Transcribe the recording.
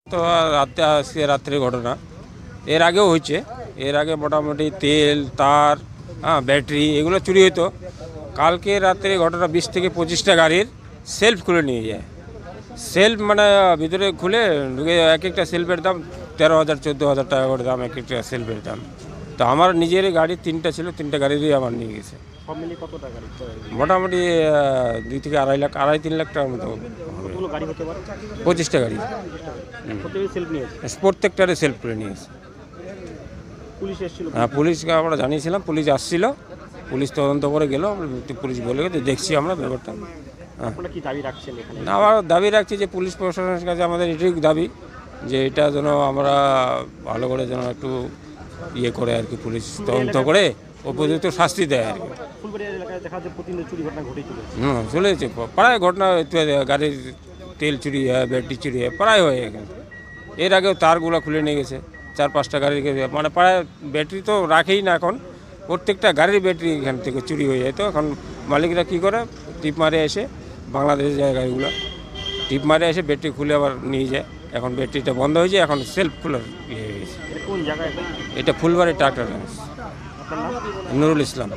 তো রাত্রে ঘটনা এর আগেও হয়েছে। এর আগে মোটামুটি তেল তার ব্যাটারি এগুলো চুরি হতো। কালকে রাত্রে ঘটনা 20 থেকে 25টা গাড়ির সেলফ খুলে নিয়ে যায়। সেলফ মানে ভিতরে খুলে ঢুকে এক একটা সেলফের দাম 13,000 14,000 টাকা করে দাম, এক একটা সেলফের দাম। তো আমার নিজের গাড়ি 3টা ছিল, 3টা গাড়িরই আমার নিয়ে গেছে। মোটামুটি 2 থেকে 2.5 লাখ 2.5-3 লাখ টাকার মতো। 25টা গাড়ি প্রত্যেকটারে সেলফ করে নিয়েছে। হ্যাঁ, পুলিশকে আমরা জানিয়েছিলাম, পুলিশ আসছিল, পুলিশ তদন্ত করে গেল। পুলিশ বলে গেছে দেখছি আমরা ব্যাপারটা। আমার দাবি রাখছি যে পুলিশ প্রশাসনের কাছে আমাদের এটাই দাবি যে এটা যেন আমরা ভালো করে যেন একটু ইয়ে করে আর কি, পুলিশ তদন্ত করে উপযুক্ত শাস্তি দেয় আর কি। চলেছে প্রায় ঘটনা, গাড়ির তেল চুরি হয়, ব্যাটারি চুরি হয়, প্রায় হয়ে গেছে। এর আগেও তারগুলো খুলে নিয়ে গেছে 4-5টা গাড়ির, মানে প্রায় ব্যাটারি তো রাখেই না এখন, প্রত্যেকটা গাড়ির ব্যাটারি এখান থেকে চুরি হয়ে যায়। তো এখন মালিকরা কী করে, টিপ মারে এসে, বাংলাদেশের যায় গাড়িগুলো টিপ মারে এসে ব্যাটারি খুলে আবার নিয়ে যায়। এখন ব্যাটারিটা বন্ধ হয়ে যায়, এখন সেলফ খোলার ইয়ে হয়ে গেছে। এটা ফুলবাড়ি ট্রাক্টর নুরুল ইসলাম।